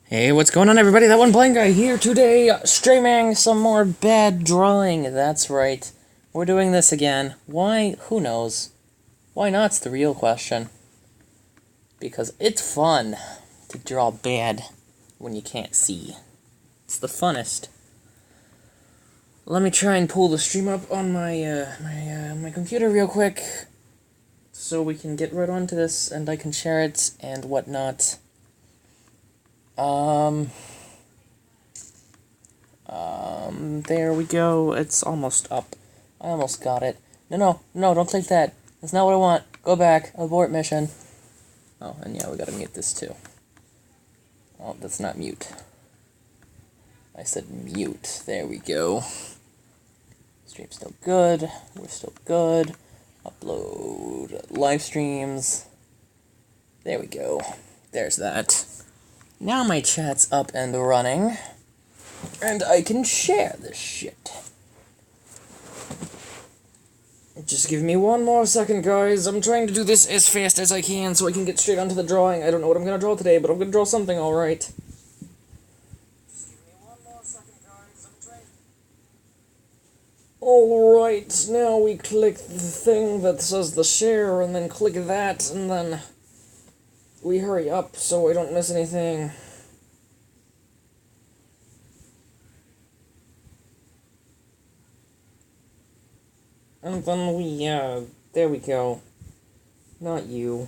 Hey, what's going on, everybody? That one blind guy here today, streaming some more bad drawing. That's right. We're doing this again. Why? Who knows? Why not's the real question. Because it's fun to draw bad when you can't see. It's the funnest. Let me try and pull the stream up on my computer real quick, so we can get right onto this and I can share it and whatnot. There we go. It's almost up. I almost got it. No, don't click that. That's not what I want. Go back. Abort mission. Oh, and yeah, we gotta mute this too. Oh, that's not mute. I said mute. There we go. Stream's still good. We're still good. Upload live streams. There we go. There's that. Now my chat's up and running, and I can share this shit. Just give me one more second, guys. I'm trying to do this as fast as I can so I can get straight onto the drawing. I don't know what I'm gonna draw today, but I'm gonna draw something alright. Just give me one more second, guys. I'm trying. Alright, now we click the thing that says the share, and then click that, and then we hurry up so I don't miss anything. And then we, there we go. Not you.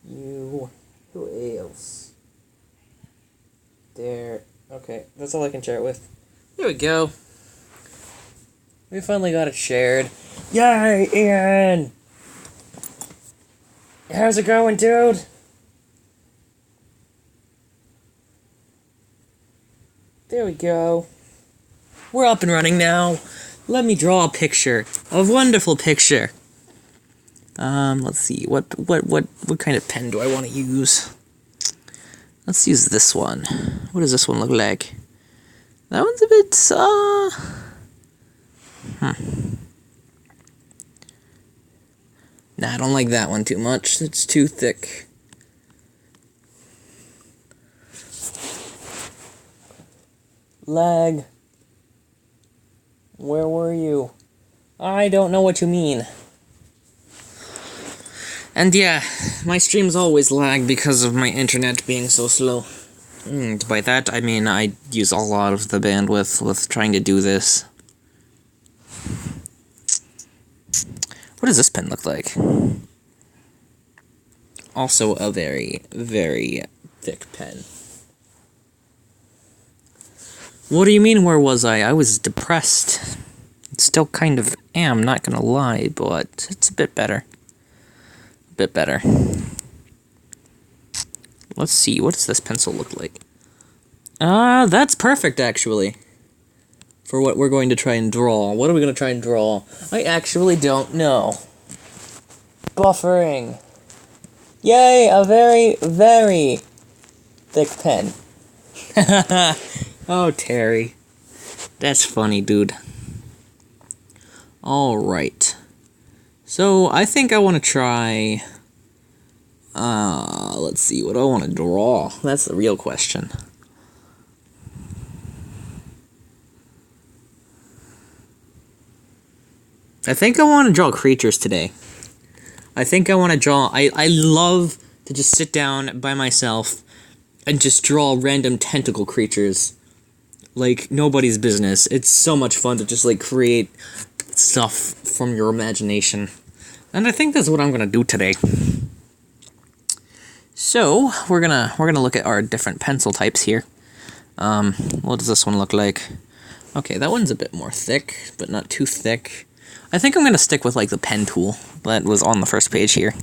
You. Who else? There. Okay, that's all I can share it with. There we go. We finally got it shared. Yay, Ian! How's it going, dude? There we go. We're up and running now. Let me draw a picture. A wonderful picture. Let's see. What kind of pen do I want to use? Let's use this one. What does this one look like? That one's a bit, Nah, I don't like that one too much. It's too thick. Lag. Where were you? I don't know what you mean. And yeah, my streams always lag because of my internet being so slow. And by that, I mean I use a lot of the bandwidth with trying to do this. What does this pen look like? Also a very, very thick pen. What do you mean, where was I? I was depressed. Still kind of am, not gonna lie, but it's a bit better. A bit better. Let's see, what does this pencil look like? That's perfect, actually. For what we're going to try and draw. What are we going to try and draw? I actually don't know. Buffering. Yay, a very, very thick pen. Oh, Terry. That's funny, dude. Alright. So, I think I want to try... let's see, what do I want to draw? That's the real question. I think I want to draw creatures today. I think I want to draw... I love to just sit down by myself and just draw random tentacle creatures. Like, nobody's business. It's so much fun to just, like, create stuff from your imagination. And I think that's what I'm gonna do today. So, we're gonna look at our different pencil types here. What does this one look like? Okay, that one's a bit more thick, but not too thick. I think I'm going to stick with, like, the pen tool that was on the first page here.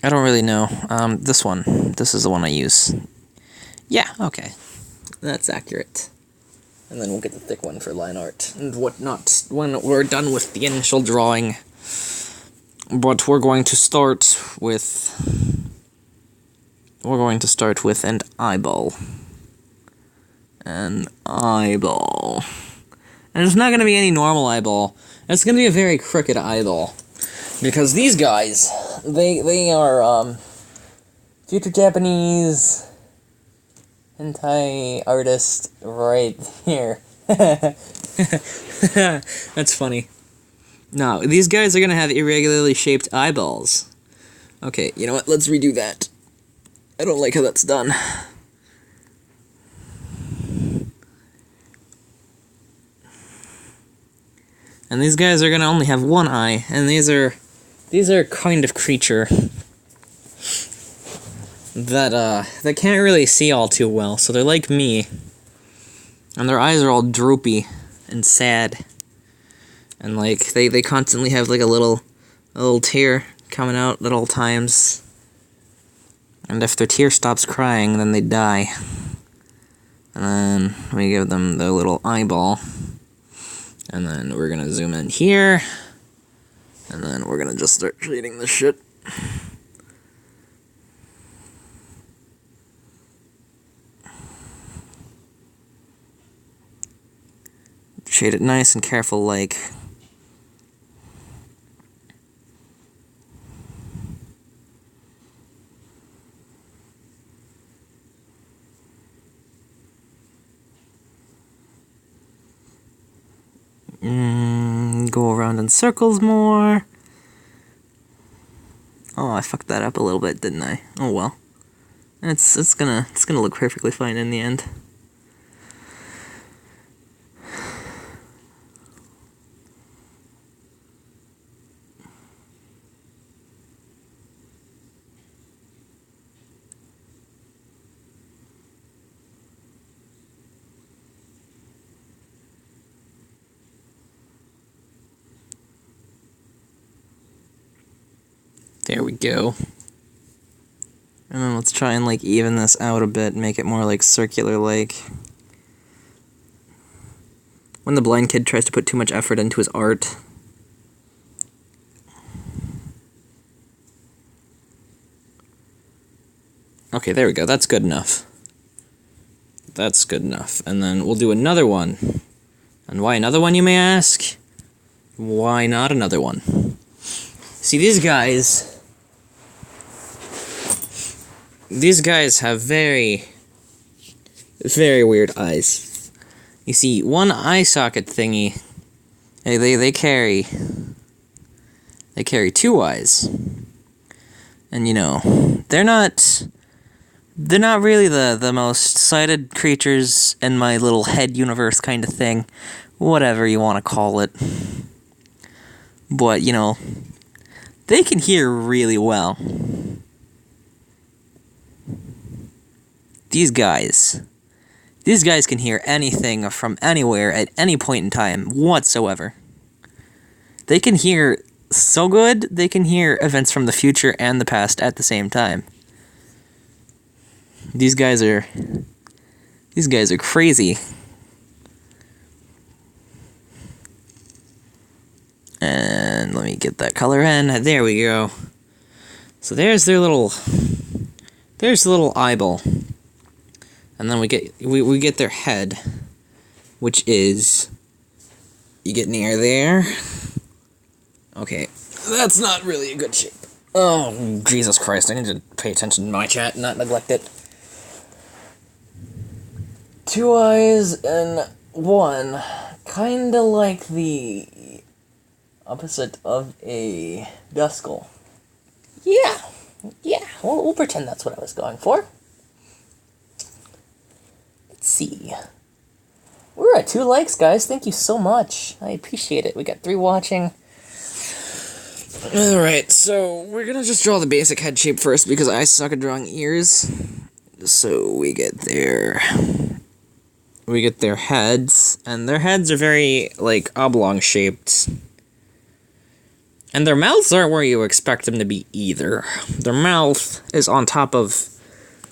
I don't really know. This one. This is the one I use. Yeah, okay. That's accurate. And then we'll get the thick one for line art and whatnot when we're done with the initial drawing. But we're going to start with... an eyeball. an eyeball. And it's not going to be any normal eyeball. It's going to be a very crooked eyeball. Because these guys, they are, future Japanese hentai artist right here. That's funny. No, these guys are going to have irregularly shaped eyeballs. Okay, you know what? Let's redo that. I don't like how that's done. And these guys are gonna only have one eye, and these are kind of creature that can't really see all too well, so they're like me. And their eyes are all droopy and sad. And like they constantly have like a little tear coming out at all times. And if their tear stops crying, then they die. And then we give them their little eyeball. And then we're gonna zoom in here. And then we're gonna just start shading this shit. Shade it nice and careful like. Go around in circles more. Oh, I fucked that up a little bit, didn't I? Oh well. It's gonna look perfectly fine in the end. There we go. And then let's try and like even this out a bit, make it more like circular like. When the blind kid tries to put too much effort into his art. Okay, there we go. That's good enough. That's good enough. And then we'll do another one. And why another one, you may ask? Why not another one? See, these guys have very, very weird eyes. You see, one eye socket thingy, they carry two eyes. And you know, they're not really the most sighted creatures in my little head universe kind of thing. Whatever you want to call it. But, you know, they can hear really well. These guys can hear anything from anywhere at any point in time whatsoever. They can hear so good, they can hear events from the future and the past at the same time. These guys are crazy. And let me get that color in. There we go. So there's their little eyeball. And then we get their head, which is, you get near there. Okay, that's not really a good shape. Oh, Jesus Christ, I need to pay attention to my chat, not neglect it. Two eyes and one, kinda like the opposite of a Duskull. Yeah, we'll pretend that's what I was going for. Let's see. We're at 2 likes, guys. Thank you so much. I appreciate it. We got 3 watching. Alright, so we're gonna just draw the basic head shape first because I suck at drawing ears. So we get their heads, and their heads are very, like, oblong shaped. And their mouths aren't where you expect them to be either. Their mouth is on top of...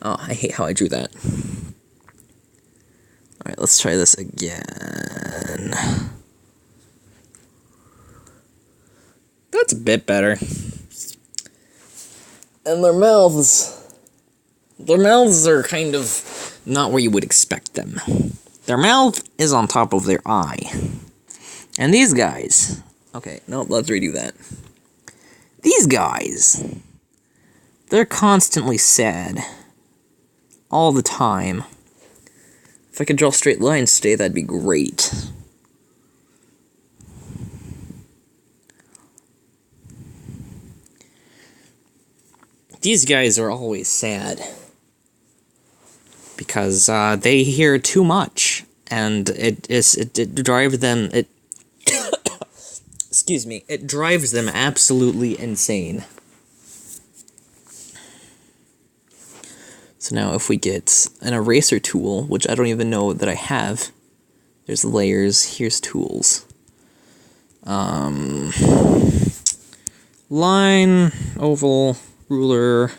Oh, I hate how I drew that. Alright, let's try this again. That's a bit better. And their mouths are kind of not where you would expect them. Their mouth is on top of their eye. And these guys... Okay, nope, let's redo that. These guys... They're constantly sad. All the time. If I could draw straight lines today, that'd be great. These guys are always sad. Because they hear too much. And it drives them... Excuse me. It drives them absolutely insane. So now if we get an eraser tool, which I don't even know that I have, there's layers, here's tools. Line, oval, ruler,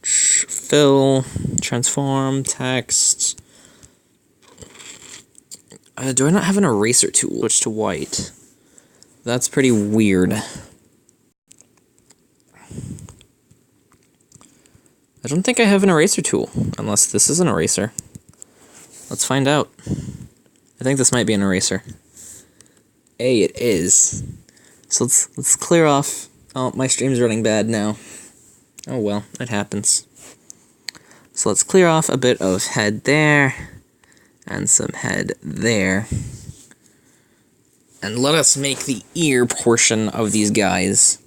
fill, transform, text. Do I not have an eraser tool? Switch to white. That's pretty weird. I don't think I have an eraser tool, unless this is an eraser. Let's find out. I think this might be an eraser. It is. So let's clear off. Oh, my stream's running bad now. Oh well, it happens. So let's clear off a bit of head there, and some head there. And let us make the ear portion of these guys.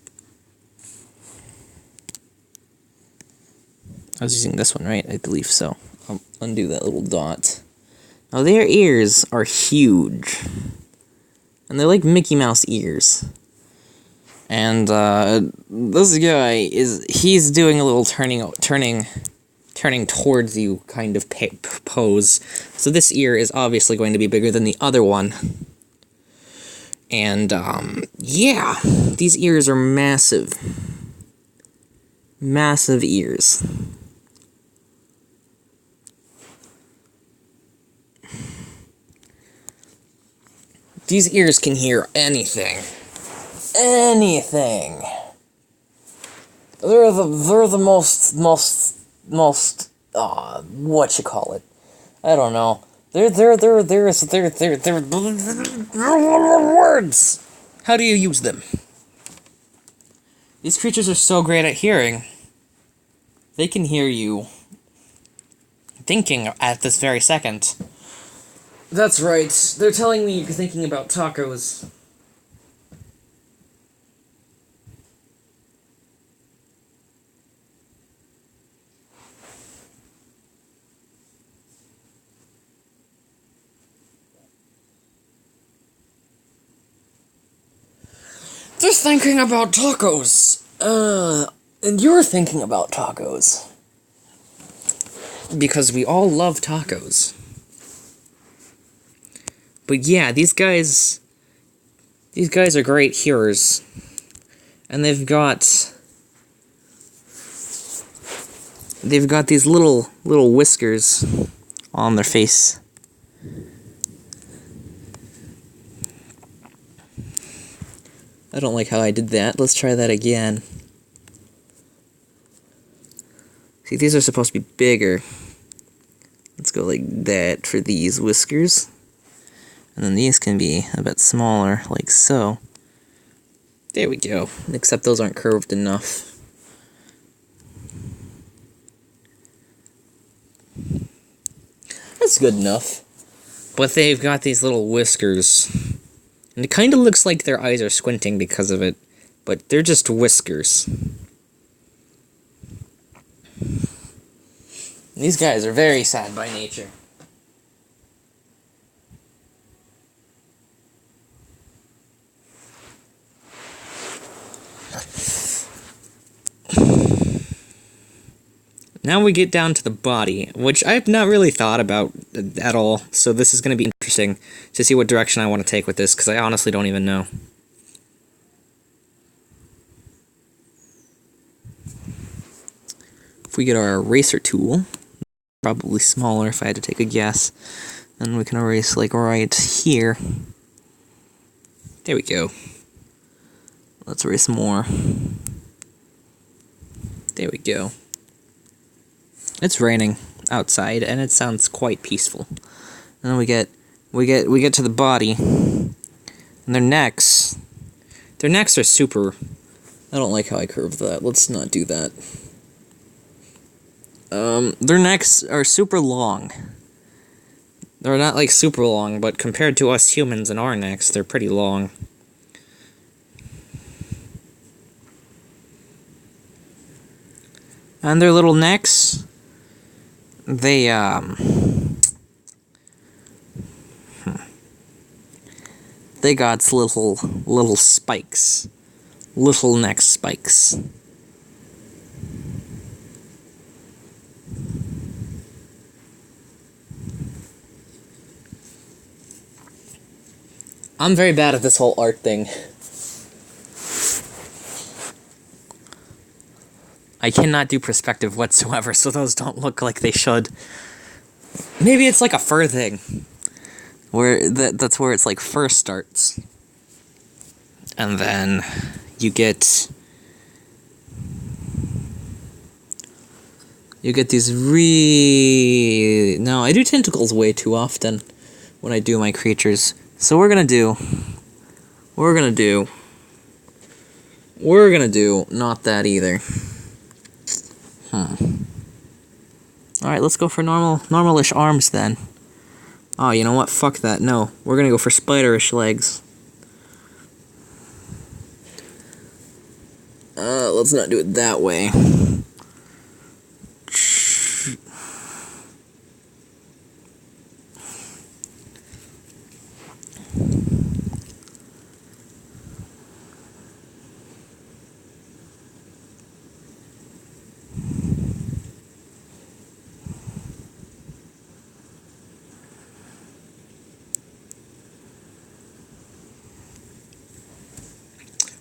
I was using this one, right? I believe so. I'll undo that little dot. Now, their ears are huge. And they're like Mickey Mouse ears. And, this guy he's doing a little turning towards you kind of pose. So this ear is obviously going to be bigger than the other one. And, yeah. These ears are massive. Massive ears. These ears can hear anything. Anything. They're the most, what you call it? I don't know. They're words! How do you use them? These creatures are so great at hearing. They can hear you thinking at this very second. That's right. They're telling me you're thinking about tacos. They're thinking about tacos. And you're thinking about tacos. Because we all love tacos. But yeah, these guys are great hearers. And they've got these little whiskers on their face. I don't like how I did that. Let's try that again. See, these are supposed to be bigger. Let's go like that for these whiskers. And then these can be a bit smaller, like so. There we go. Except those aren't curved enough. That's good enough. But they've got these little whiskers. And it kind of looks like their eyes are squinting because of it. But they're just whiskers. These guys are very sad by nature. Now we get down to the body, which I've not really thought about at all, so this is going to be interesting to see what direction I want to take with this, because I honestly don't even know. If we get our eraser tool, probably smaller if I had to take a guess, then we can erase like right here. There we go. Let's erase more. There we go. It's raining outside, and it sounds quite peaceful. And then we get to the body. And their necks are super... I don't like how I curved that. Let's not do that. Their necks are super long. They're not, like, super long, but compared to us humans and our necks, they're pretty long. And their little necks, they got little spikes. Little neck spikes. I'm very bad at this whole art thing. I cannot do perspective whatsoever, so those don't look like they should. Maybe it's like a fur thing. Where that's where it's like fur starts. And then you get these No, I do tentacles way too often when I do my creatures. So we're gonna do not that either. Alright, let's go for normalish arms then. Oh, you know what? Fuck that. No. We're gonna go for spiderish legs. Let's not do it that way.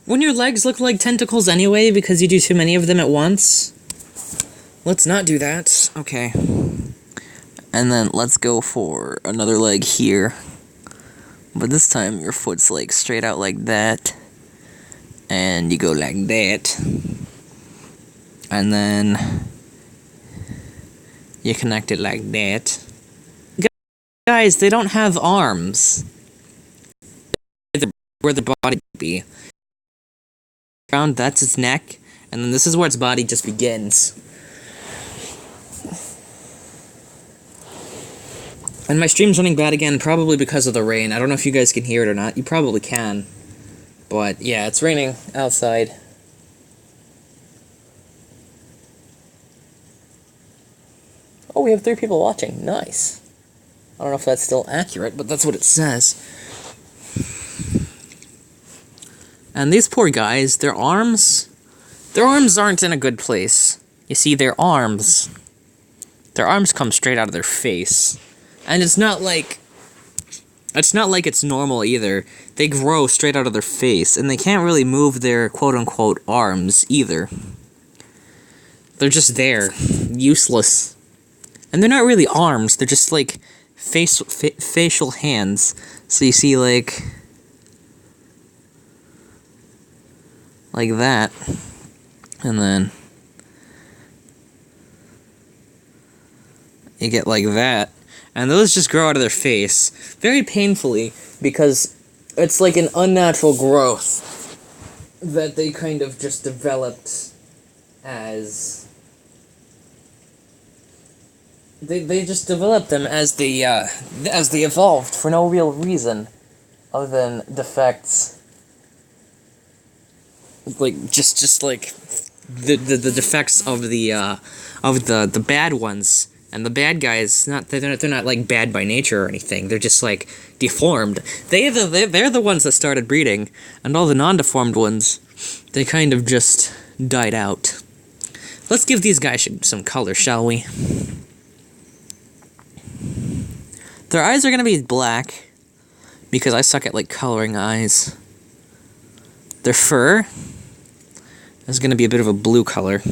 Wouldn't your legs look like tentacles anyway because you do too many of them at once? Let's not do that. Okay. And then let's go for another leg here. But this time your foot's like straight out like that. And you go like that. And then you connect it like that. Guys, they don't have arms. Where the body would be. That's its neck, and then this is where its body just begins. And my stream's running bad again, probably because of the rain. I don't know if you guys can hear it or not. You probably can. But, yeah, it's raining outside. Oh, we have 3 people watching. Nice. I don't know if that's still accurate, but that's what it says. And these poor guys, their arms aren't in a good place. You see, their arms come straight out of their face. And it's not like it's normal either. They grow straight out of their face, and they can't really move their quote-unquote arms either. They're just there, useless. And they're not really arms, they're just like facial hands. So you see like that, and then you get like that, and those just grow out of their face very painfully because it's like an unnatural growth that they kind of just developed as they just developed them as they evolved for no real reason other than defects. Like just like the defects of the bad ones, and the bad guys they're not like bad by nature or anything. They're just like deformed. They're the ones that started breeding, and all the non-deformed ones, they kind of just died out. Let's give these guys some color, shall we? Their eyes are gonna be black because I suck at like coloring eyes. Their fur is going to be a bit of a blue color.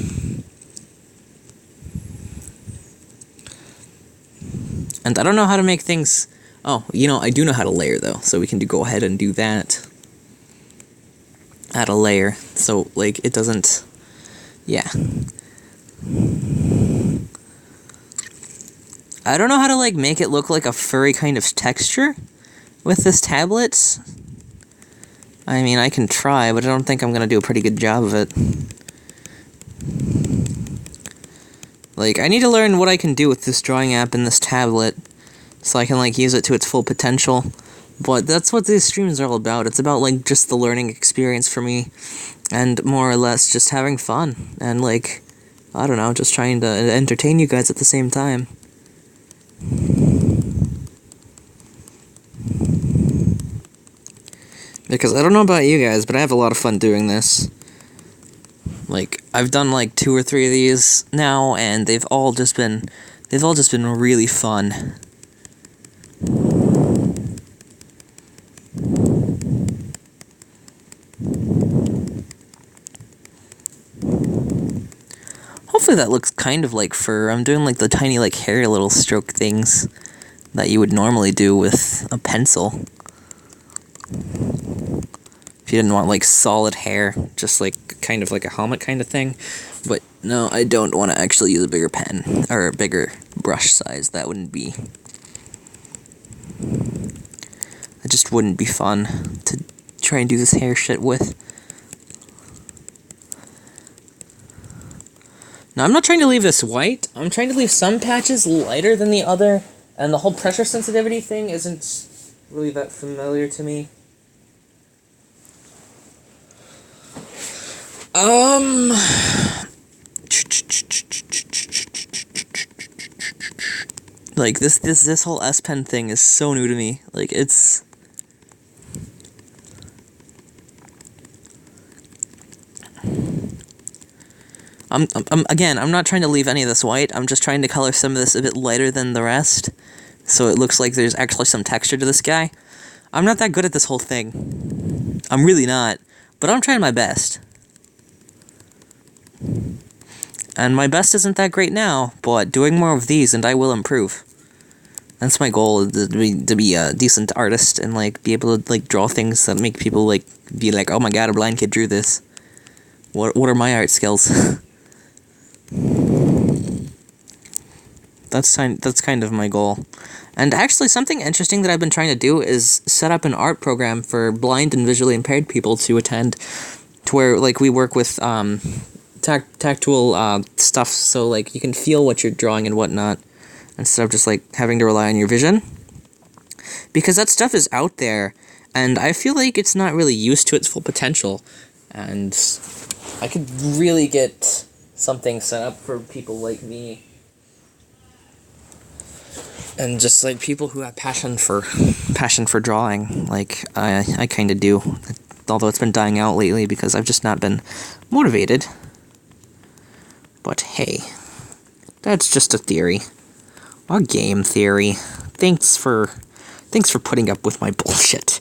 And I don't know how to make things... Oh, you know, I do know how to layer, though. So we can go ahead and do that. Add a layer. So, like, it doesn't... Yeah. I don't know how to, like, make it look like a furry kind of texture with this tablet. I mean, I can try, but I don't think I'm gonna do a pretty good job of it. Like, I need to learn what I can do with this drawing app and this tablet, so I can, like, use it to its full potential. But that's what these streams are all about. It's about, like, just the learning experience for me, and more or less just having fun, and, like, I don't know, just trying to entertain you guys at the same time. Because I don't know about you guys, but I have a lot of fun doing this. Like, I've done like 2 or 3 of these now, and they've all just been really fun. Hopefully that looks kind of like fur. I'm doing like the tiny like hairy little stroke things that you would normally do with a pencil. If you didn't want like solid hair, just like kind of like a helmet kind of thing. But no, I don't want to actually use a bigger pen or a bigger brush size. That just wouldn't be fun to try and do this hair shit with. Now, I'm not trying to leave this white. I'm trying to leave some patches lighter than the other, and the whole pressure sensitivity thing isn't really that familiar to me. Like, this whole S Pen thing is so new to me. Like, it's... Again, I'm not trying to leave any of this white. I'm just trying to color some of this a bit lighter than the rest, so it looks like there's actually some texture to this guy. I'm not that good at this whole thing. I'm really not, but I'm trying my best. And my best isn't that great now, but doing more of these and I will improve. That's my goal, to be a decent artist and like be able to like draw things that make people like be like, oh my god, a blind kid drew this. What are my art skills? That's kind of my goal. And actually, something interesting that I've been trying to do is set up an art program for blind and visually impaired people to attend, to where like we work with tactile stuff, so like you can feel what you're drawing and whatnot, instead of just like having to rely on your vision. Because that stuff is out there, and I feel like it's not really used to its full potential, and I could really get something set up for people like me. And just like people who have passion for drawing, like I kind of do, although it's been dying out lately because I've just not been motivated. But hey, that's just a theory, a game theory. Thanks for putting up with my bullshit.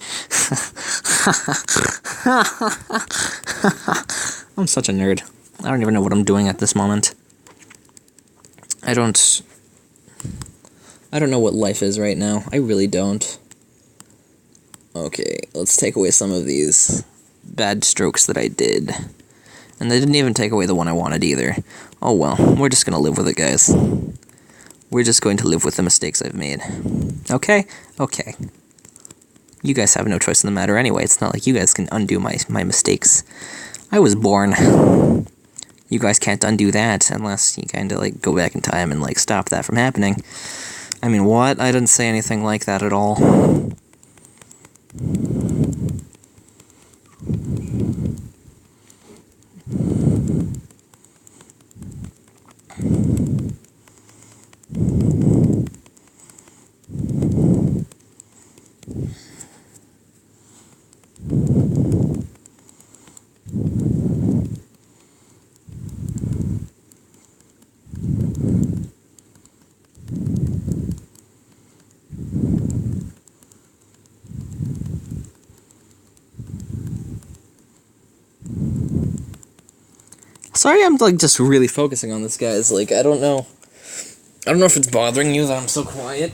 I'm such a nerd. I don't even know what I'm doing at this moment. I don't know what life is right now. I really don't. Okay, let's take away some of these bad strokes that I did. And they didn't even take away the one I wanted either. Oh well, we're just gonna live with it, guys. We're just going to live with the mistakes I've made. Okay? Okay. You guys have no choice in the matter anyway. It's not like you guys can undo my mistakes. I was born. You guys can't undo that unless you kinda like go back in time and like stop that from happening. I mean, what? I didn't say anything like that at all. Sorry, I'm like just really focusing on this, guys. Like, I don't know if it's bothering you that I'm so quiet.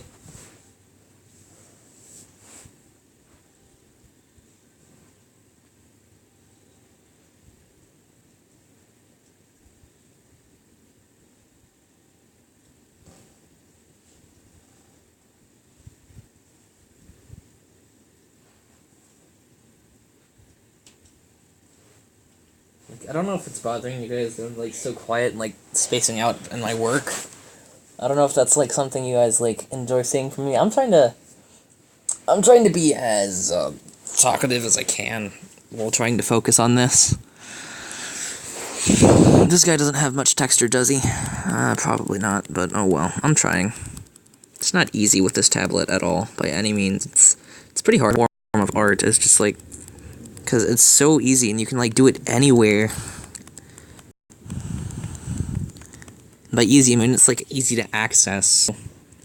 Like, I don't know if it's bothering you guys that I'm like so quiet and like spacing out in my work. I don't know if that's like something you guys like enjoy seeing from me. I'm trying to be as talkative as I can while trying to focus on this. This guy doesn't have much texture, does he? Probably not, but oh well. I'm trying. It's not easy with this tablet at all, by any means. It's pretty hard. Form of art is just like, because it's so easy and you can like do it anywhere. By easy, I mean it's like easy to access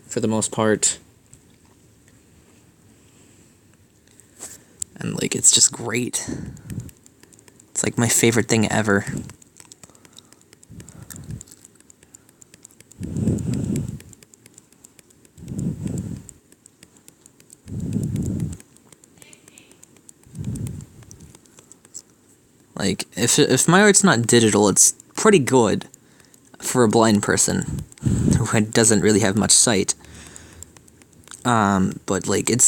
for the most part. And like it's just great. It's like my favorite thing ever. Like, if my art's not digital, it's pretty good for a blind person who doesn't really have much sight. But like, it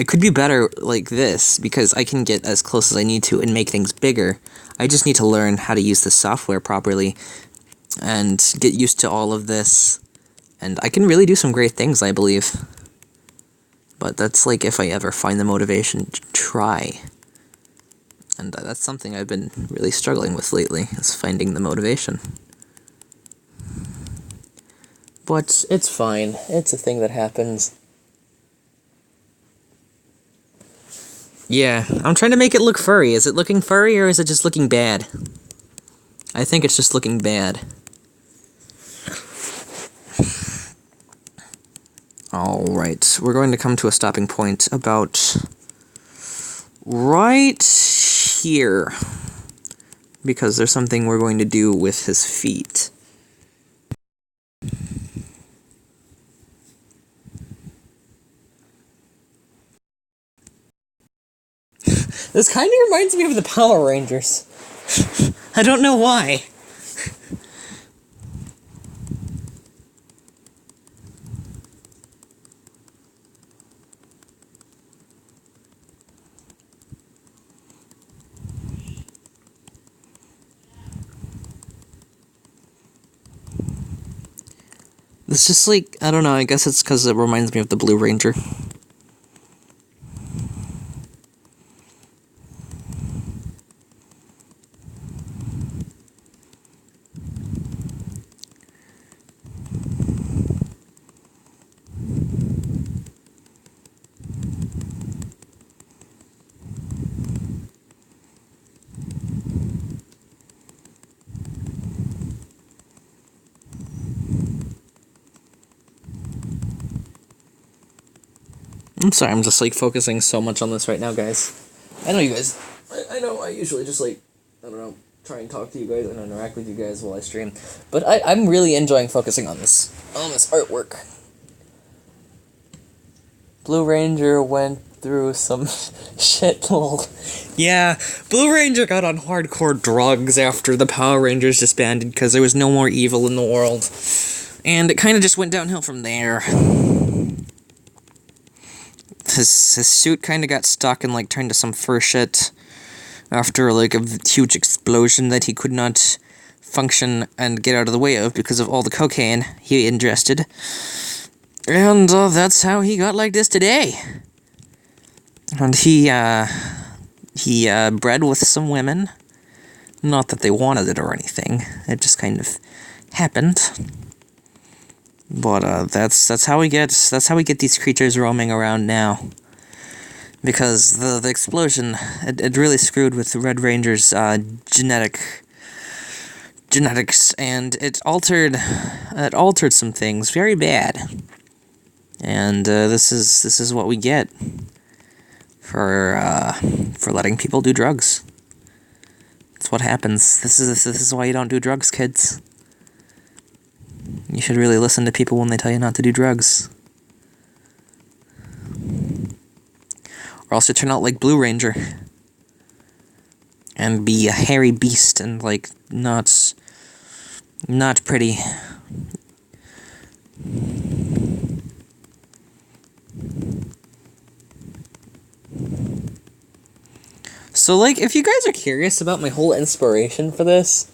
could be better like this, because I can get as close as I need to and make things bigger. I just need to learn how to use the software properly and get used to all of this, and I can really do some great things, I believe. But that's like if I ever find the motivation to try. And that's something I've been really struggling with lately, is finding the motivation. But it's fine. It's a thing that happens. Yeah, I'm trying to make it look furry. Is it looking furry, or is it just looking bad? I think it's just looking bad. Alright, we're going to come to a stopping point about right here, because there's something we're going to do with his feet. This kind of reminds me of the Power Rangers. I don't know why. It's just like, I don't know, I guess it's because it reminds me of the Blue Ranger. I'm sorry, I'm just like focusing so much on this right now, guys. I know you guys, I know I usually just like, I don't know, try and talk to you guys and interact with you guys while I stream. But I'm really enjoying focusing on this artwork. Blue Ranger went through some shit, lol. Yeah, Blue Ranger got on hardcore drugs after the Power Rangers disbanded because there was no more evil in the world. And it kind of just went downhill from there. His suit kind of got stuck and like turned to some fur shit after like a huge explosion that he could not function and get out of the way of because of all the cocaine he ingested. And that's how he got like this today. And he bred with some women. Not that they wanted it or anything. It just kind of happened. But that's how we get these creatures roaming around now. Because the explosion, it really screwed with the Red Ranger's genetics, and it altered some things very bad. And this is what we get for letting people do drugs. That's what happens. This is why you don't do drugs, kids. You should really listen to people when they tell you not to do drugs. Or else you turn out like Blue Ranger. And be a hairy beast and, like, not pretty. So, like, if you guys are curious about my whole inspiration for this,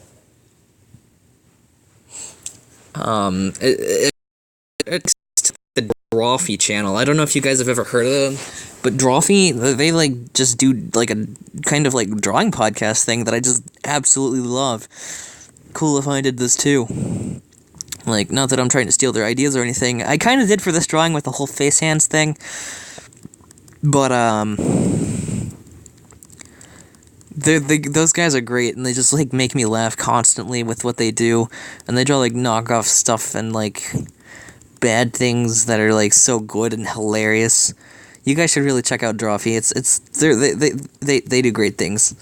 it's the Drawfee channel. I don't know if you guys have ever heard of them, but Drawfee, they, like, just do, like, a kind of, like, drawing podcast thing that I just absolutely love. Cool if I did this, too. Like, not that I'm trying to steal their ideas or anything. I kind of did for this drawing with the whole face hands thing. But, those guys are great, and they just, like, make me laugh constantly with what they do. And they draw, like, knockoff stuff and, like, bad things that are, like, so good and hilarious. You guys should really check out Drawfee. They do great things.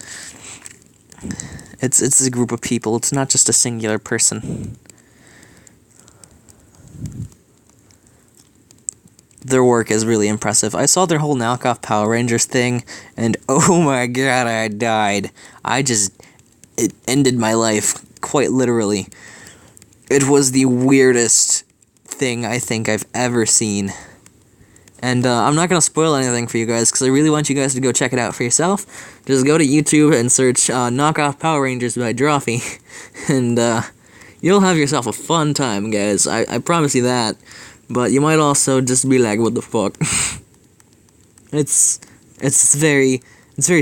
It's a group of people. It's not just a singular person. Their work is really impressive. I saw their whole knockoff Power Rangers thing, and oh my god, I died. It ended my life, quite literally. It was the weirdest thing I think I've ever seen. And I'm not going to spoil anything for you guys, because I really want you guys to go check it out for yourself. Just go to YouTube and search Knockoff Power Rangers by Drawfee, and you'll have yourself a fun time, guys. I promise you that. But you might also just be like, what the fuck? It's very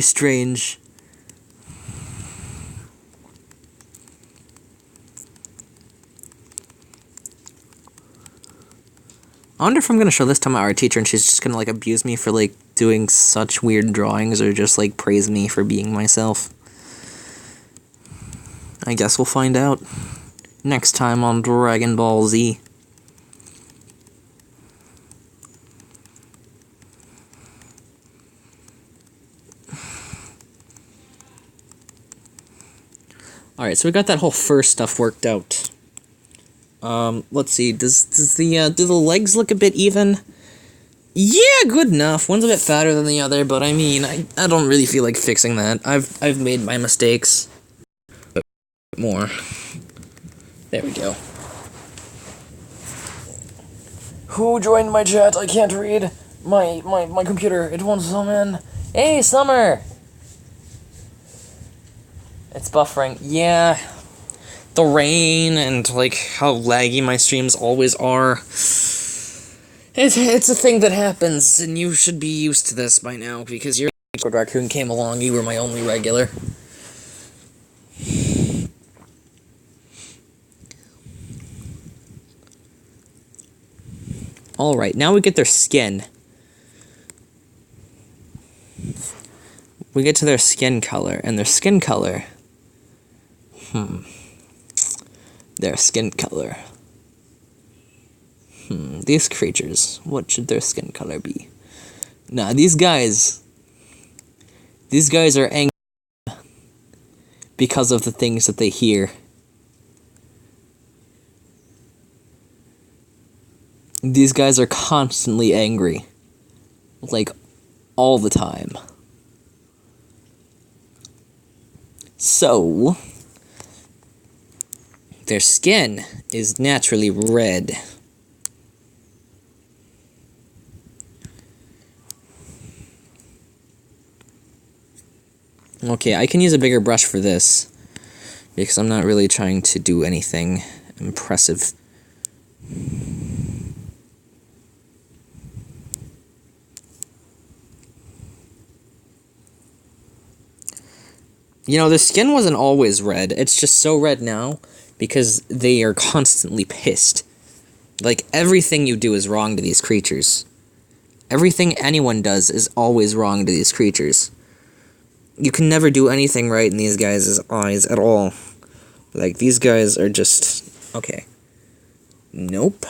strange. I wonder if I'm gonna show this to my art teacher and she's just gonna, like, abuse me for, like, doing such weird drawings, or just, like, praise me for being myself. I guess we'll find out next time on Dragon Ball Z. Alright, so we got that whole fur stuff worked out. Let's see, do the legs look a bit even? Yeah, good enough. One's a bit fatter than the other, but I mean, I don't really feel like fixing that. I've made my mistakes. But more. There we go. Who joined my chat? I can't read my computer. It won't zoom in. Hey, Summer! It's buffering. Yeah. The rain and, like, how laggy my streams always are. It's a thing that happens, and you should be used to this by now, because your Raccoon came along, you were my only regular. Alright, now we get their skin. We get to their skin color, and their skin color... Their skin color. These creatures, what should their skin color be? Nah, these guys are angry because of the things that they hear. These guys are constantly angry. Like, all the time. So, their skin is naturally red. Okay, I can use a bigger brush for this, because I'm not really trying to do anything impressive. You know, the skin wasn't always red. It's just so red now because they are constantly pissed. Like, everything you do is wrong to these creatures. Everything anyone does is always wrong to these creatures. You can never do anything right in these guys' eyes at all. Like, these guys are just... okay. Nope.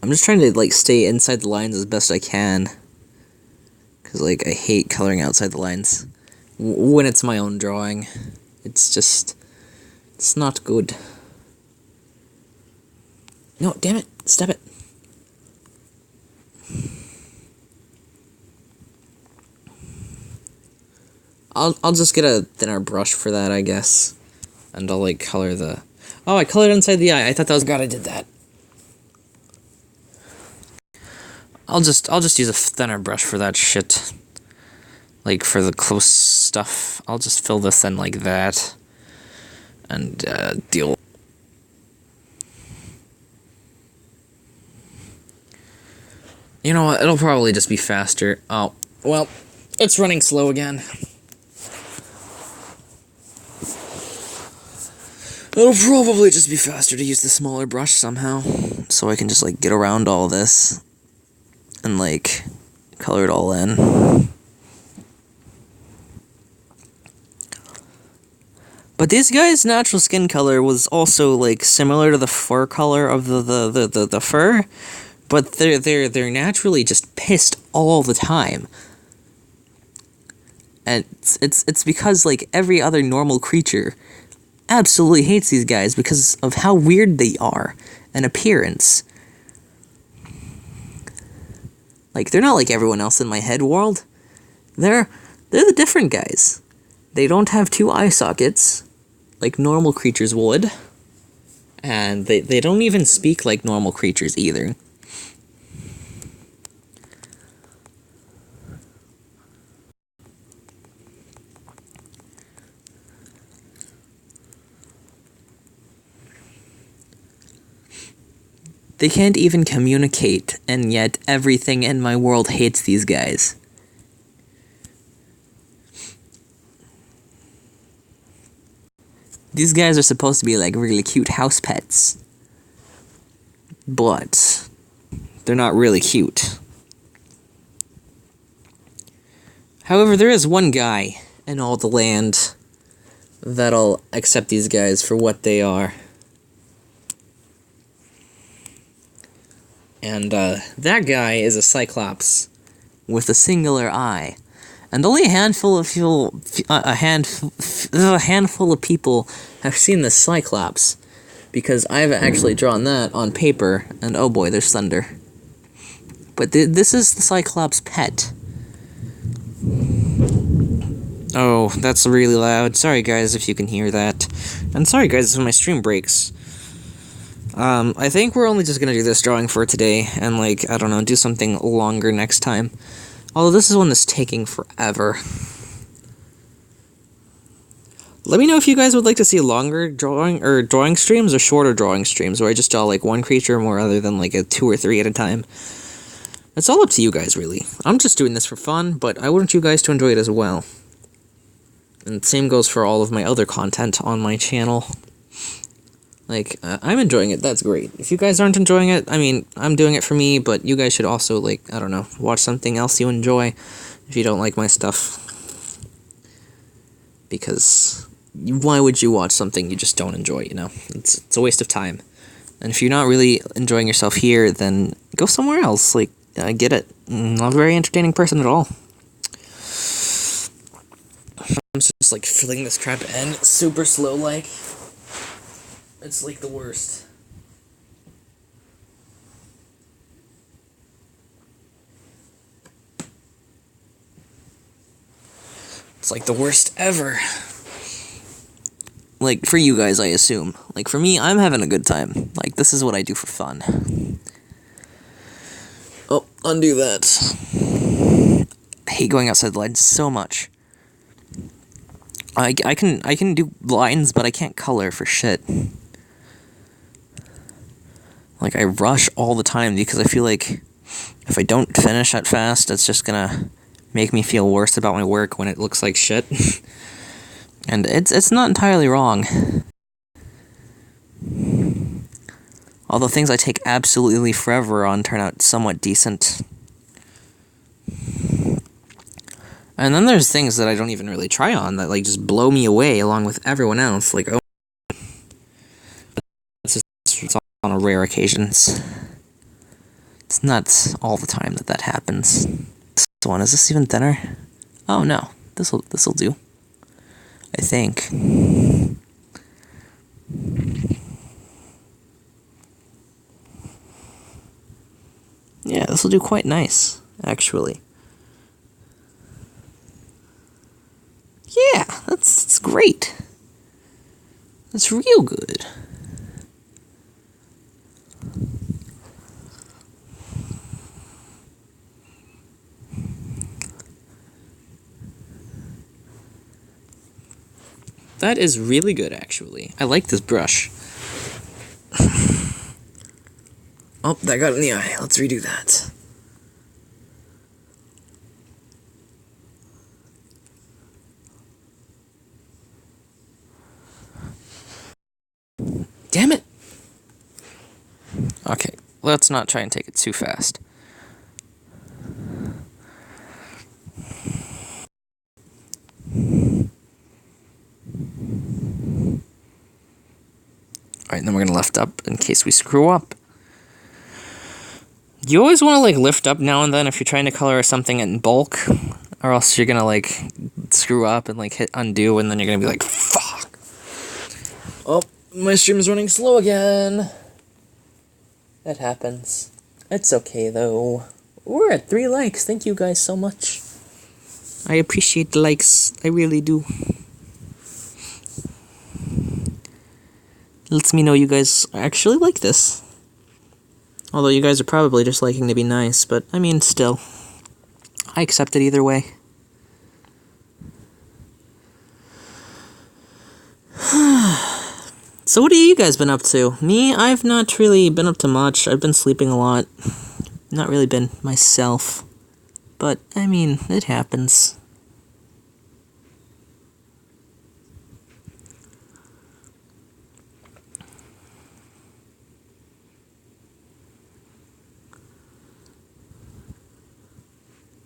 I'm just trying to, like, stay inside the lines as best I can. Because, like, I hate coloring outside the lines. When it's my own drawing. It's just... it's not good. No, damn it! Step it! I'll just get a thinner brush for that, I guess. And I'll, like, color the... Oh, I colored inside the eye. I thought that was... God, I did that. I'll just use a thinner brush for that shit. Like, for the close stuff. I'll just fill this in like that. And, deal. You know what? It'll probably just be faster. Oh, well, it's running slow again. It'll probably just be faster to use the smaller brush somehow. So I can just, like, get around all this. And, like, color it all in. But this guy's natural skin color was also, like, similar to the fur color of the fur. But they're naturally just pissed all the time. And it's because, like, every other normal creature absolutely hates these guys because of how weird they are in appearance. Like, they're not like everyone else in my head world. They're the different guys. They don't have two eye sockets like normal creatures would. And they don't even speak like normal creatures either. They can't even communicate, and yet everything in my world hates these guys. These guys are supposed to be like really cute house pets. But they're not really cute. However, there is one guy in all the land that'll accept these guys for what they are. And that guy is a Cyclops with a singular eye. And only a handful of people have seen this Cyclops, because I've actually drawn that on paper, and oh boy, there's thunder. But this is the Cyclops pet. Oh, that's really loud. Sorry guys if you can hear that. And sorry guys if my stream breaks. I think we're only just gonna do this drawing for today, and like, I don't know, do something longer next time. Although this is one that's taking forever. Let me know if you guys would like to see longer drawing streams or shorter drawing streams, where I just draw like one creature more rather than like a 2 or 3 at a time. It's all up to you guys, really. I'm just doing this for fun, but I want you guys to enjoy it as well. And same goes for all of my other content on my channel. Like, I'm enjoying it, that's great. If you guys aren't enjoying it, I mean, I'm doing it for me, but you guys should also, like, I don't know, watch something else you enjoy if you don't like my stuff. Because why would you watch something you just don't enjoy, you know? It's a waste of time. And if you're not really enjoying yourself here, then go somewhere else. Like, I get it. I'm not a very entertaining person at all. I'm just, like, filling this crap in super slow, like. It's like the worst. It's like the worst ever. Like, for you guys, I assume. Like, for me, I'm having a good time. Like, this is what I do for fun. Oh, undo that. I hate going outside the lines so much. I can do lines, but I can't color for shit. Like, I rush all the time because I feel like if I don't finish it fast, it's just gonna make me feel worse about my work when it looks like shit. And it's not entirely wrong. Although things I take absolutely forever on turn out somewhat decent. And then there's things that I don't even really try on that, like, just blow me away along with everyone else. Like, oh, it's on a rare occasions. It's not all the time that happens. This one, is this even thinner? Oh no, this'll do. I think. Yeah, this'll do quite nice, actually. Yeah, that's great. That's real good. That is really good, actually. I like this brush. Oh, that got in the eye. Let's redo that. Damn it! Okay, let's not try and take it too fast. Alright, then we're gonna lift up in case we screw up. You always want to, like, lift up now and then if you're trying to color something in bulk, or else you're gonna, like, screw up and, like, hit undo, and then you're gonna be like, fuck! Oh, my stream is running slow again. That happens. It's okay, though. We're at 3 likes. Thank you guys so much. I appreciate the likes. I really do. Lets me know you guys actually like this. Although you guys are probably just liking to be nice, but I mean, still. I accept it either way. So what have you guys been up to? Me, I've not really been up to much. I've been sleeping a lot. Not really been myself. But, I mean, it happens.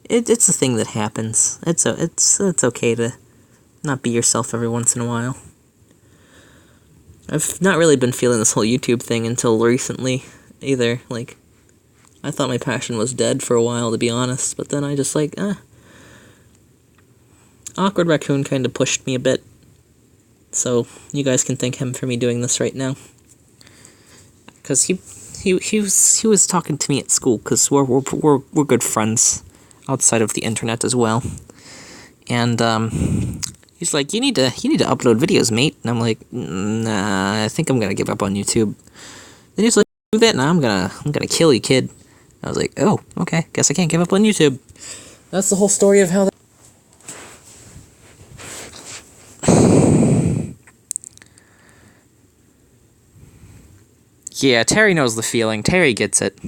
It's a thing that happens. It's okay to not be yourself every once in a while. I've not really been feeling this whole YouTube thing until recently, either. Like, I thought my passion was dead for a while, to be honest, but then I just, like, Awkward Raccoon kind of pushed me a bit. So, you guys can thank him for me doing this right now. Because he was talking to me at school, because we're good friends outside of the internet as well. And, he's like, you need to upload videos, mate. And I'm like, nah, I think I'm gonna give up on YouTube. Then he's like, do that, now I'm gonna kill you, kid. I was like, oh, okay, guess I can't give up on YouTube. That's the whole story of how that... Yeah, Terry knows the feeling. Terry gets it.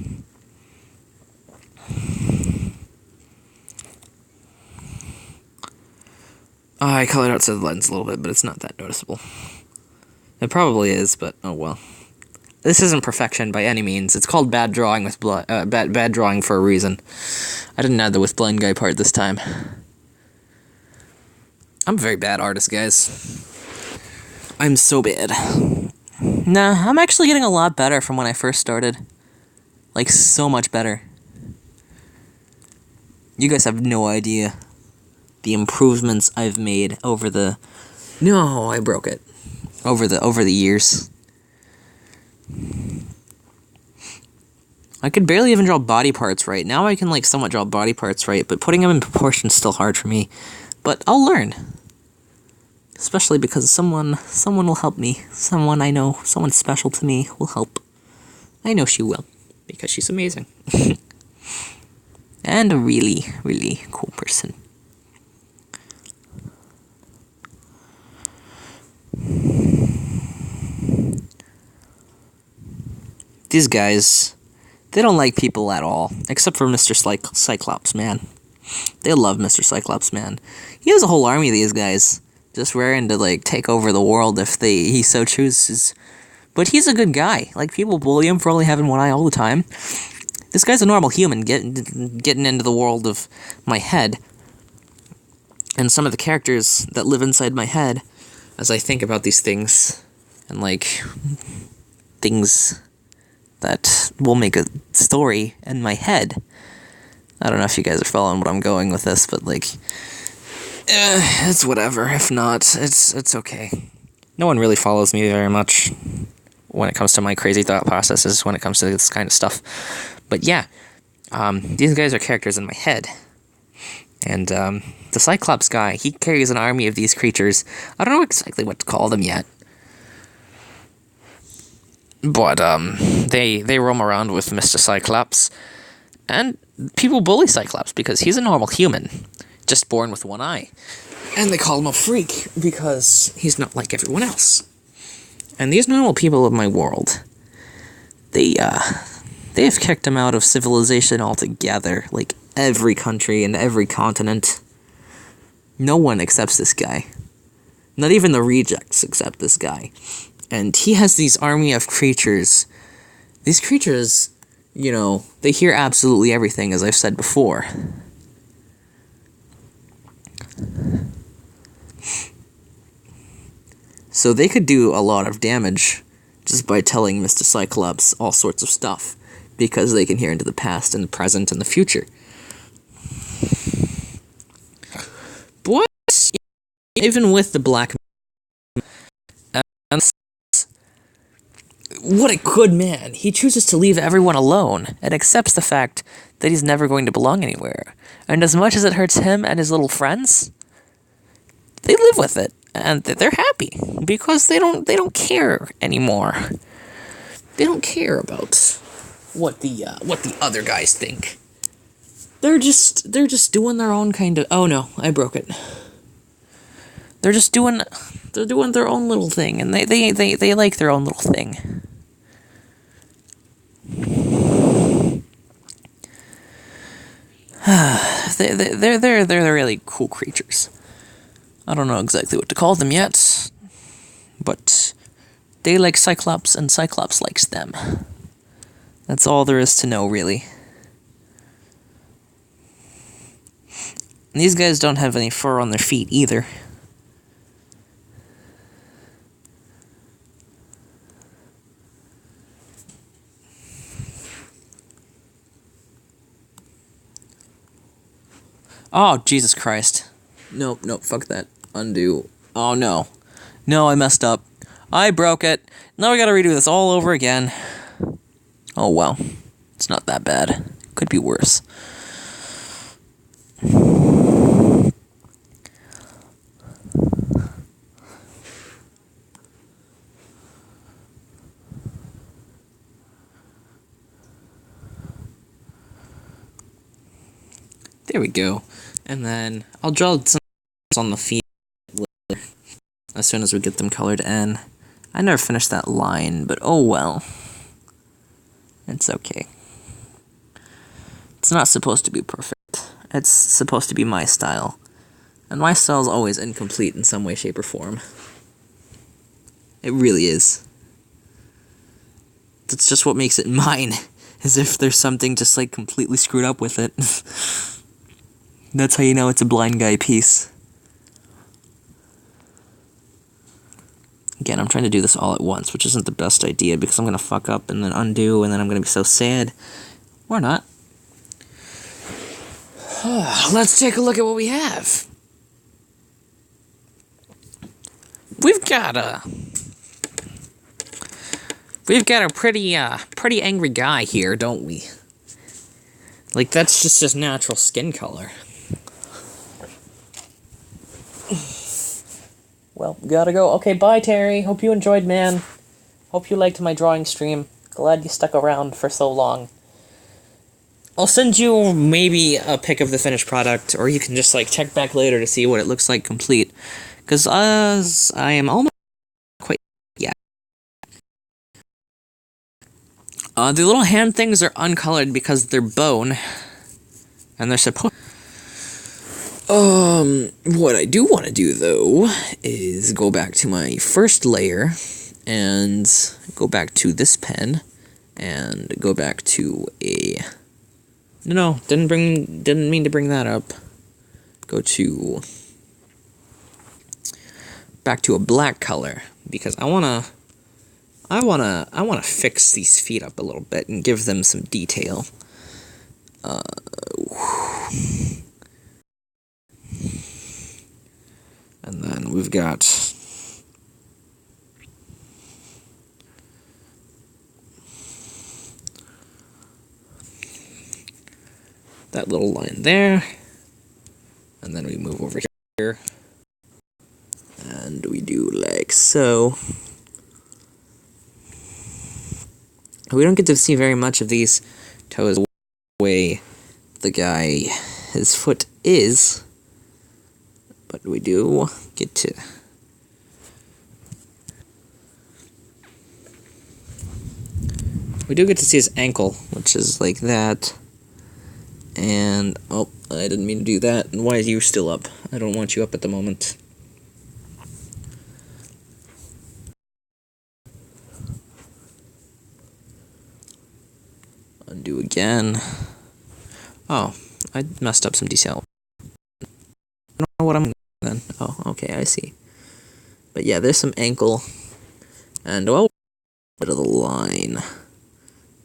I colored outside the lens a little bit, but it's not that noticeable. It probably is, but oh well. This isn't perfection by any means. It's called bad drawing with bad drawing for a reason. I didn't add the with blind guy part this time. I'm a very bad artist, guys. I'm so bad. Nah, I'm actually getting a lot better from when I first started. Like, so much better. You guys have no idea the improvements I've made over the... No, I broke it. Over the years. I could barely even draw body parts right. Now I can, like, somewhat draw body parts right, but putting them in proportion is still hard for me. But I'll learn. Especially because someone will help me. Someone I know, someone special to me will help. I know she will, because she's amazing. And a really, really cool person. These guys, they don't like people at all, except for Mr. Cyclops Man. They love Mr. Cyclops Man. He has a whole army of these guys, just raring to, like, take over the world if he so chooses. But he's a good guy. Like, people bully him for only having one eye all the time. This guy's a normal human getting into the world of my head. And some of the characters that live inside my head, as I think about these things, and, like, things that will make a story in my head. I don't know if you guys are following what I'm going with this, but, like, it's whatever. If not, it's okay. No one really follows me very much when it comes to my crazy thought processes, when it comes to this kind of stuff. But yeah, these guys are characters in my head. And the Cyclops guy, he carries an army of these creatures. I don't know exactly what to call them yet. But they roam around with Mr. Cyclops. And people bully Cyclops because he's a normal human. just born with one eye. And they call him a freak because he's not like everyone else. And these normal people of my world, they have kicked him out of civilization altogether. Like, every country and every continent. No one accepts this guy. Not even the rejects accept this guy. And he has these army of creatures. These creatures, you know, they hear absolutely everything, as I've said before. So they could do a lot of damage just by telling Mr. Cyclops all sorts of stuff, because they can hear into the past and the present and the future. But even with the black, what a good man. He chooses to leave everyone alone and accepts the fact that he's never going to belong anywhere. And as much as it hurts him and his little friends, they live with it. And they're happy because they don't care anymore. They don't care about what the other guys think. They're just doing their own kind of. Oh no, I broke it. They're doing their own little thing, and they like their own little thing. They're really cool creatures. I don't know exactly what to call them yet, but they like Cyclops, and Cyclops likes them. That's all there is to know, really. And these guys don't have any fur on their feet, either. Oh, Jesus Christ. Nope, fuck that. Undo. Oh, no. No, I messed up. I broke it. Now we gotta redo this all over again. Oh, well. It's not that bad. Could be worse. There we go. And then I'll draw some on the feet later, as soon as we get them colored in. I never finished that line, but oh well. It's okay. It's not supposed to be perfect. It's supposed to be my style. And my style is always incomplete in some way, shape, or form. It really is. That's just what makes it mine. As if there's something just like completely screwed up with it. That's how you know it's a blind guy piece. Again, I'm trying to do this all at once, which isn't the best idea because I'm going to fuck up and then undo, and then I'm going to be so sad. Or not. Let's take a look at what we have. We've got a pretty angry guy here, don't we? Like, that's just his natural skin color. Well, gotta go. Okay, bye, Terry. Hope you enjoyed, man. Hope you liked my drawing stream. Glad you stuck around for so long. I'll send you maybe a pic of the finished product, or you can just, like, check back later to see what it looks like complete. Because I am almost quite... yeah. The little hand things are uncolored because they're bone. And they're supposed... what I do want to do, though, is go back to my first layer, and go back to this pen, and go back to a... No, didn't mean to bring that up. Go to... back to a black color, because I wanna fix these feet up a little bit and give them some detail. And then we've got that little line there, and then we move over here, and we do like so. We don't get to see very much of these toes the way the guy, his foot is, But we do get to... We do get to see his ankle, which is like that. And, oh, I didn't mean to do that. And why are you still up? I don't want you up at the moment. Undo again. Oh, I messed up some detail. I don't know what I'm doing then. Oh, okay, I see. But yeah, there's some ankle. And, oh, bit of the line.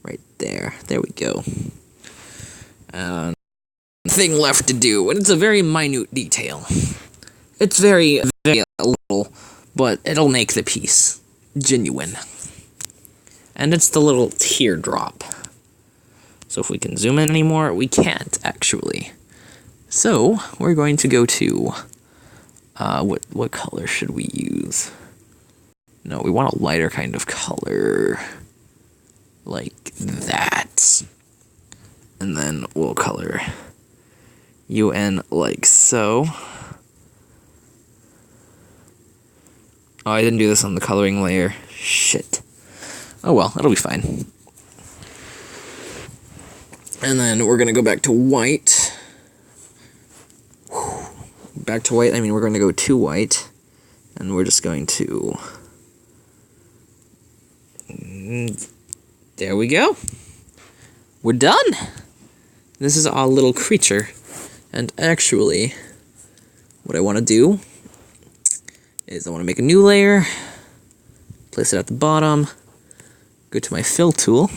Right there. There we go. Thing left to do, and it's a very minute detail. It's very, very little, but it'll make the piece genuine. And it's the little teardrop. So if we can zoom in anymore, we can't, actually. So, we're going to go to, what color should we use? No, we want a lighter kind of color. Like that. And then we'll color UN like so. Oh, I didn't do this on the coloring layer. Shit. Oh well, it'll be fine. And then we're gonna go back to white. Back to white, I mean we're gonna go to white. And we're just going to... There we go. We're done! This is our little creature. And actually, what I want to do is I want to make a new layer, place it at the bottom, go to my fill tool,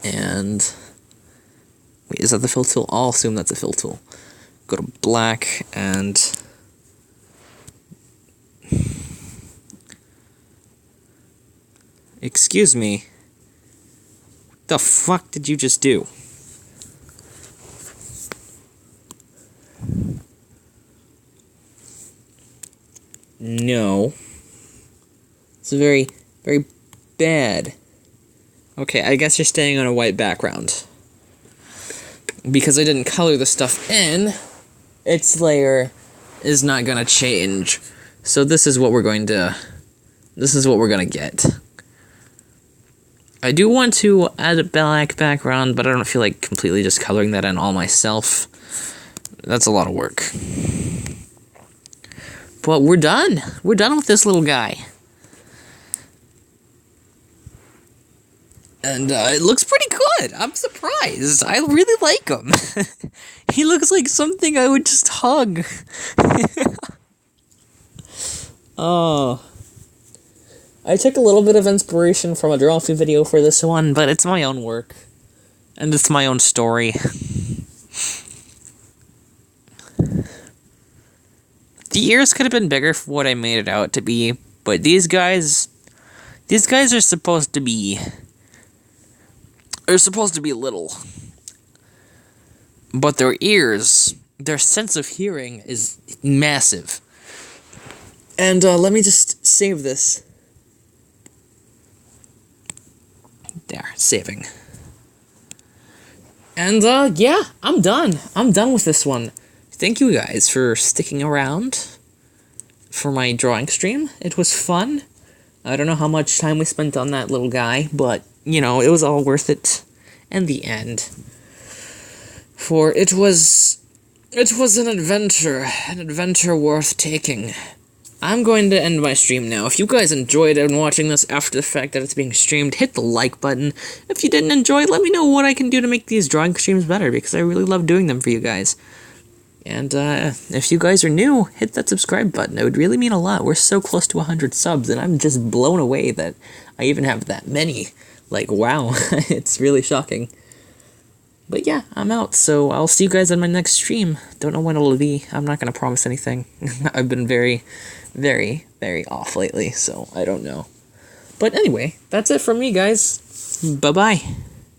and wait, is that the fill tool? I'll assume that's a fill tool. Go to black and excuse me. What the fuck did you just do? No. It's very, very bad. Okay, I guess you're staying on a white background. Because I didn't color the stuff in, its layer is not gonna change. So this is what we're gonna get. I do want to add a black background, but I don't feel like completely just coloring that in all myself. That's a lot of work. But we're done. We're done with this little guy. And it looks pretty good. I'm surprised. I really like him. He looks like something I would just hug. Oh. I took a little bit of inspiration from a draw-through video for this one, but it's my own work. And it's my own story. The ears could have been bigger for what I made it out to be, but these guys are supposed to be... They're supposed to be little. But their ears, their sense of hearing is massive. And let me just save this. There, saving. And yeah, I'm done. I'm done with this one. Thank you guys for sticking around for my drawing stream. It was fun. I don't know how much time we spent on that little guy, but, you know, it was all worth it in the end. For it was an adventure worth taking. I'm going to end my stream now. If you guys enjoyed it and watching this after the fact that it's being streamed, hit the like button. If you didn't enjoy it, let me know what I can do to make these drawing streams better, because I really love doing them for you guys. And if you guys are new, hit that subscribe button. It would really mean a lot. We're so close to 100 subs, and I'm just blown away that I even have that many. Like, wow, it's really shocking. But yeah, I'm out, so I'll see you guys on my next stream. Don't know when it'll be. I'm not going to promise anything. I've been very, very, very off lately, so I don't know. But anyway, that's it from me, guys. Bye-bye.